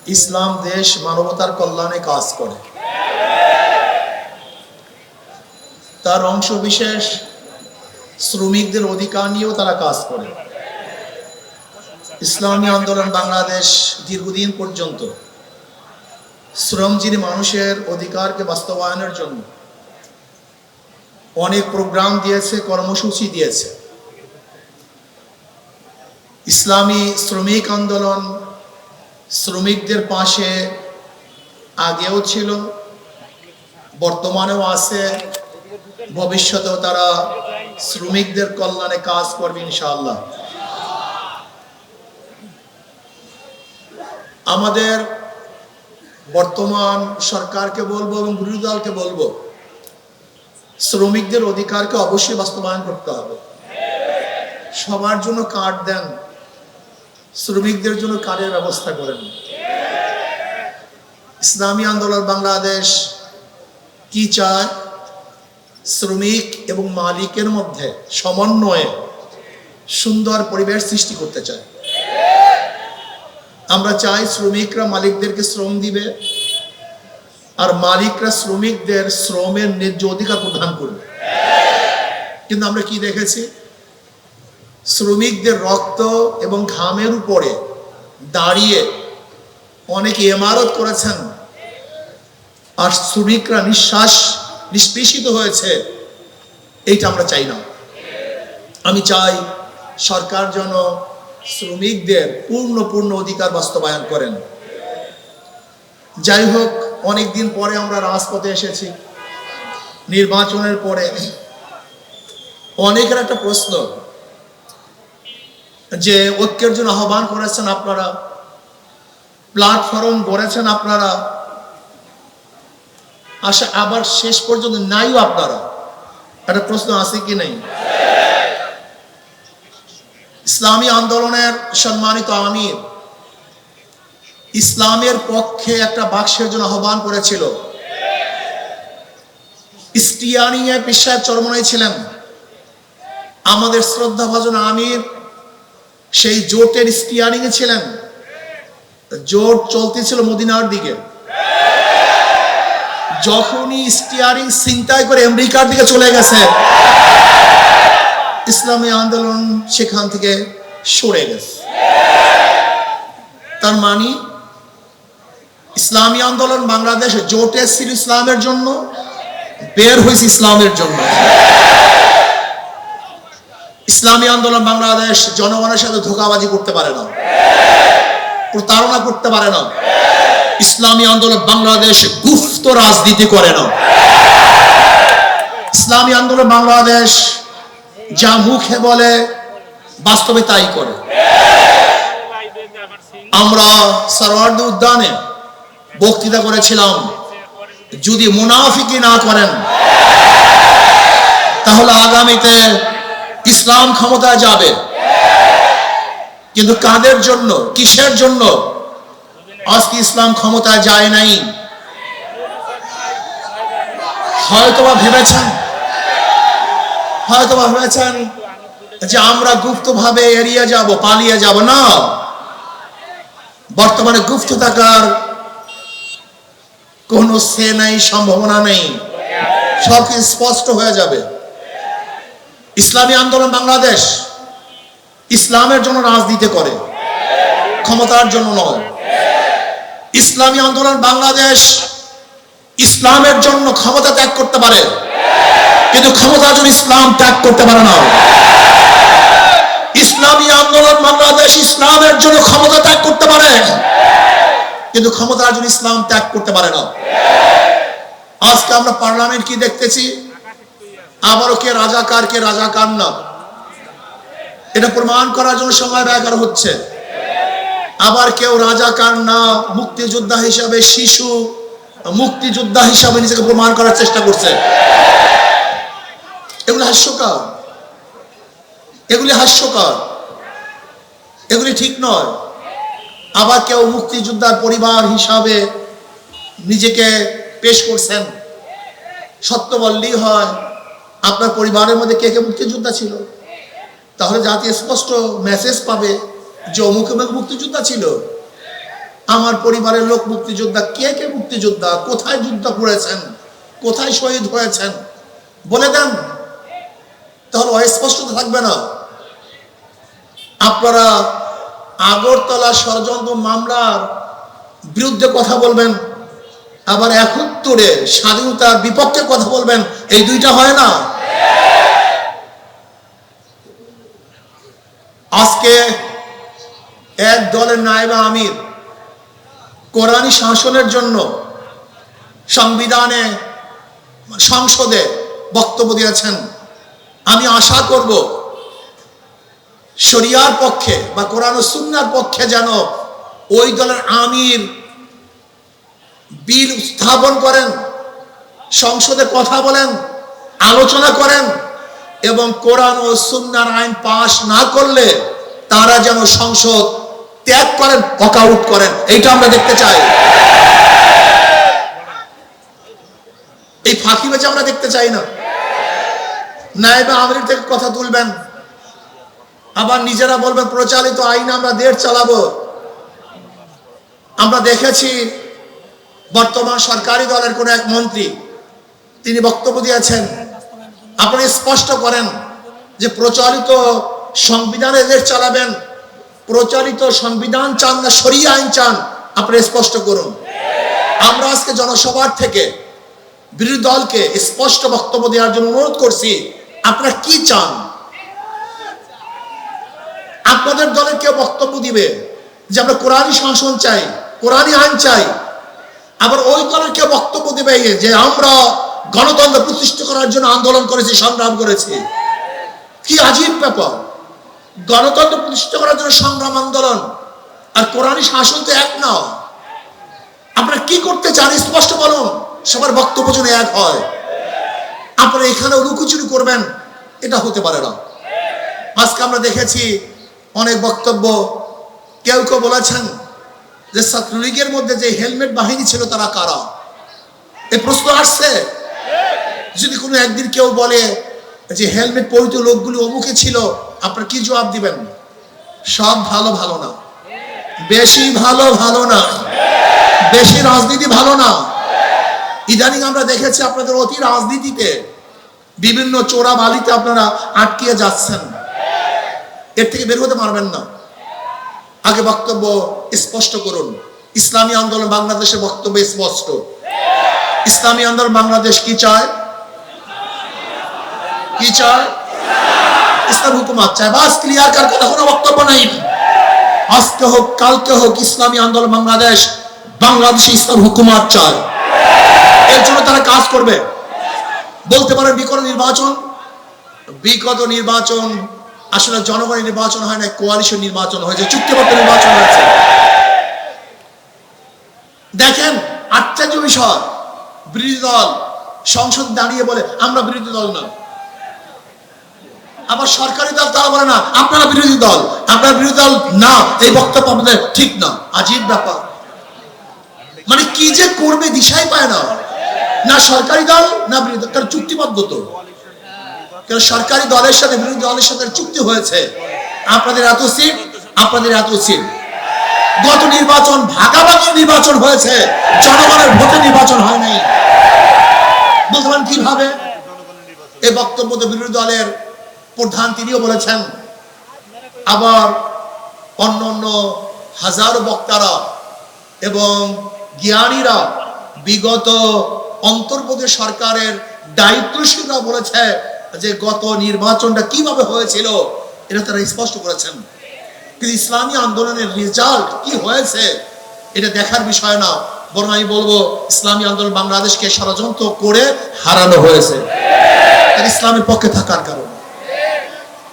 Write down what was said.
ইসলাম দেশ মানবতার কল্যাণে কাজ করে। তার অংশ বিশেষ শ্রমিকদের অধিকার নিয়েও তারা কাজ করে। ইসলামী আন্দোলন বাংলাদেশ দীর্ঘদিন পর্যন্ত শ্রমজীবী মানুষের অধিকারকে বাস্তবায়নের জন্য অনেক প্রোগ্রাম দিয়েছে, কর্মসূচি দিয়েছে। ইসলামী শ্রমিক আন্দোলন শ্রমিকদের পাশে আগেও ছিল, বর্তমানেও আছে, ভবিষ্যতেও তারা শ্রমিকদের কল্যাণে কাজ করবে ইনশাআল্লাহ। আমাদের বর্তমান সরকারকে বলবো এবং বিরোধী দলকে বলবো, শ্রমিকদের অধিকারকে অবশ্যই বাস্তবায়ন করতে হবে। সবার জন্য কার্ড দেন, শ্রমিকদের জন্য কার্ডের ব্যবস্থা করেন। ইসলামী আন্দোলন বাংলাদেশ কি চায়? শ্রমিক এবং মালিকের মধ্যে সমন্বয়ে সুন্দর পরিবেশ সৃষ্টি করতে চায়। আমরা চাই শ্রমিকরা মালিকদেরকে শ্রম দিবে, আর মালিকরা শ্রমিকদের শ্রমের ন্যায্য অধিকার প্রদান করবে। কিন্তু আমরা কি দেখেছি? শ্রমিকদের রক্ত এবং ঘামের উপরে দাঁড়িয়ে অনেকে ইমারত করেছেন, আর শ্রমিকরা নিষ্পেষিত হয়েছে। এইটা আমরা চাই না। আমি চাই সরকার যেন শ্রমিকদের পূর্ণ অধিকার বাস্তবায়ন করেন। যাই হোক, অনেকদিন পরে আমরা রাজপথে এসেছি, নির্বাচনের পরে। অনেকের একটা প্রশ্ন যে ঐক্যের জন্য আহ্বান করেছেন আপনারা, প্ল্যাটফর্ম গড়েছেন আপনারা, আবার শেষ পর্যন্ত নাইও আপনারা। একটা প্রশ্ন আছে কি নেই? ইসলামী আন্দোলনের সম্মানিত আমির ইসলামের পক্ষে একটা বাক্সের জন্য আহ্বান করেছিল। স্টিয়ারিং এ পীর সাহেব চরমনাই ছিলেন। আমাদের শ্রদ্ধাভাজন আমির সেই জোটের স্টিয়ারিং এ ছিলেন। জোট চলতেছিল মদিনার দিকে। যখনই স্টিয়ারিং ছিনতাই করে আমেরিকার দিকে চলে গেছে, ইসলামী আন্দোলন সেখান থেকে সরে গেছে। তার মানে ইসলামী আন্দোলন বাংলাদেশ জোটে ছিল ইসলামের জন্য, বের হয়েছে ইসলামের জন্য। ইসলামী আন্দোলন বাংলাদেশ জনগণের সাথে ধোঁকাবাজি করতে পারে না, প্রতারণা করতে পারে না। ইসলামী আন্দোলন বাংলাদেশ গুপ্ত রাজনীতি করে না। ইসলামী আন্দোলন বাংলাদেশ যা মুখে বলে বাস্তবে তাই করে। আমরা সরওয়ার্দী উদ্যানে বক্তৃতা করেছিলাম, যদি মুনাফিকি না করেন তাহলে আগামীতে ইসলাম ক্ষমতায় যাবে। কিন্তু কাদের জন্য, কিসের জন্য আজকে ইসলাম ক্ষমতায় যায় নাই? হয়তোবা ভেবেছেন যে আমরা গুপ্তভাবে এড়িয়ে যাব, পালিয়ে যাব। না, বর্তমানে গুপ্ত থাকার কোন সে নাই, সম্ভাবনা নেই। সব স্পষ্ট হয়ে যাবে। ইসলামী আন্দোলন বাংলাদেশ ইসলামের জন্য রাজনীতি করে, ক্ষমতার জন্য নয়। ইসলামী আন্দোলন বাংলাদেশ ইসলামের জন্য ক্ষমতা ত্যাগ করতে পারে, কিন্তু ক্ষমতার জন্য ইসলাম ত্যাগ করতে পারে না। ইসলামী আন্দোলন বাংলাদেশ ইসলামের জন্য ক্ষমতা ত্যাগ করতে পারে, কিন্তু ক্ষমতার জন্য ইসলাম ত্যাগ করতে পারে না। আজকে আমরা পার্লামেন্ট কি দেখতেছি? আবারও কে রাজাকার না, এটা প্রমাণ করার জন্য সময় ব্যয় করা হচ্ছে। আবার কেউ রাজাকার না, মুক্তিযোদ্ধা হিসাবে, শিশু মুক্তিযোদ্ধা হিসাবে নিজেকে প্রমাণ করার চেষ্টা করছে। এগুলি হাস্যকর, এগুলি ঠিক নয়। আবার কেউ মুক্তিযোদ্ধার পরিবার হিসাবে নিজেকে পেশ করছেন। সত্য বললেই হয়, আপনার পরিবারের মধ্যে কে কে মুক্তিযোদ্ধা ছিল, তাহলে জাতি স্পষ্ট মেসেজ পাবে যে অমুক মুক্তিযোদ্ধা ছিল। আমার পরিবারের লোক মুক্তিযোদ্ধা, কে কে মুক্তিযোদ্ধা, কোথায় যুদ্ধ করেছেন, কোথায় শহীদ হয়েছেন বলে দেন, তাহলে অস্পষ্টতা থাকবে না। আপনারা আগরতলা ষড়যন্ত্র মামলার বিরুদ্ধে কথা বলবেন, আবার ৭১ স্বাধীনতার বিপক্ষে কথা বলবেন, এই দুইটা হয় না। আজকে এক দলের নায়েবে আমির কোরআনী শাসনের জন্য সংসদে বক্তব্য দিয়েছেন। আমি আশা করব শরিয়ার পক্ষে বা কোরআন ও সুন্নাহর পক্ষে যেন ওই দলের আমির বিল উত্থাপন করেন, সংসদে কথা বলেন, আলোচনা করেন, এবং কোরআন ও সুন্নাহর আইন পাশ না করলে তারা যেন সংসদ ত্যাগ করেন, ওয়াকআউট করেন। এইটা আমরা দেখতে চাই। এই ফাঁকিবাজি আমরা দেখতে চাই না। নায়েবে আমির থেকে কথা তুলবেন, আবার নিজেরা বলবেন প্রচলিত আইন আমরা দেশ চালাবো। আমরা দেখেছি বর্তমান সরকারি দলের কোন এক মন্ত্রী তিনি বক্তব্য দিয়েছেন, আপনি স্পষ্ট করেন যে প্রচলিত সংবিধানে দেশ চালাবেন, প্রচলিত সংবিধান চান না শরিয়া আইন চান, আপনি স্পষ্ট করুন। আমরা আজকে জনসভার থেকে বিরোধী দলকে স্পষ্ট বক্তব্য দেওয়ার জন্য অনুরোধ করছি, আপনারা কি চান? আপনাদের দলের কেউ বক্তব্য দিবে যে আমরা কোরআনী শাসন চাই, কোরআনী আইন চাই, আবার ওই দলের কেউ বক্তব্য দিবে যে আমরা গণতন্ত্র প্রতিষ্ঠা করার জন্য আন্দোলন করেছি, সংগ্রাম করেছি। কি আজীব ব্যাপার! গণতন্ত্র প্রতিষ্ঠা করার জন্য সংগ্রাম, আন্দোলন আর কোরআনী শাসন তো এক না। আপনারা কি করতে চান স্পষ্ট বলুন, সবার বক্তব্য যেন এক হয়। আপনারা এখানে লুকোচুরি করবেন, এটা হতে পারে না। আজকে আমরা দেখেছি অনেক বক্তব্য, কেউ কেউ বলেছেন যে ছাত্রলীগের মধ্যে যে হেলমেট বাহিনী ছিল তারা কারা? এই প্রশ্ন আসছে। যদি কোনো একদিন কেউ বলে যে হেলমেট পরিহিত লোকগুলি অমুকে ছিল, আপনারা কি জবাব দিবেন? সব ভালো ভালো না, বেশি ভালো ভালো না, বেশি রাজনীতি ভালো না। ইদানিং আমরা দেখেছি আপনাদের অতি রাজনীতিতে বিভিন্ন চোরা বালিতে আপনারা আটকিয়ে যাচ্ছেন, এর থেকে বের হতে পারবেন না। আগে বক্তব্য স্পষ্ট করুন। ইসলামী আন্দোলন বাংলাদেশের বক্তব্য স্পষ্ট। ইসলামী আন্দোলন বাংলাদেশ কি চায়? কি চায়? ইসলাম হুকুমত চায়। বাস ক্লিয়ার, কার কথা কোনো বক্তব্য নাই। আজকে হোক কালকে হোক ইসলামী আন্দোলন বাংলাদেশ বাংলাদেশে ইসলাম হুকুমত চায়। এর জন্য তারা কাজ করবে। বলতে পারেন বিগত নির্বাচন আসলে জনগণের নির্বাচন হয় না, কোয়ালিশন নির্বাচন হয়েছে, চুক্তিবদ্ধ নির্বাচন হয়েছে। দেখেন আশ্চর্য বিষয়, বিরোধী দল সংসদ দাঁড়িয়ে বলে আমরা বিরোধী দল না, আবার সরকারি দল তারা বলে না আপনারা বিরোধী দল, আপনারা বিরোধী দল না, এই বক্তব্য আপনাদের ঠিক না। আজীব ব্যাপার, মানে কি যে করবে দিশাই পায় না, না সরকারি দল না বিরোধী দল। কারণ চুক্তিবদ্ধ তো, কারণ সরকারি দলের সাথে বিরোধী দলের সাথে চুক্তি হয়েছে, আপনাদের এত সিট, আপনাদের এত সিট। গত নির্বাচন ভাগাভাগি নির্বাচন হয়েছে, জনগণের ভোটে নির্বাচন হয় নাই। বলতে পারেন কিভাবে? এই বক্তব্য তো বিরোধী দলের প্রধান তিনিও বলেছেন, আবার অন্য অন্য হাজারো বক্তারা এবং জ্ঞানীরা বিগত অন্তর্বর্তী সরকারের দায়িত্বশীলরা বলেছে যে গত নির্বাচনটা কিভাবে হয়েছিল এটা তারা স্পষ্ট করেছেন। কিন্তু ইসলামী আন্দোলনের রেজাল্ট কি হয়েছে এটা দেখার বিষয় না, বরং আমি বলবো ইসলামী আন্দোলন বাংলাদেশকে ষড়যন্ত্র করে হারানো হয়েছে ইসলামের পক্ষে থাকার কারণে।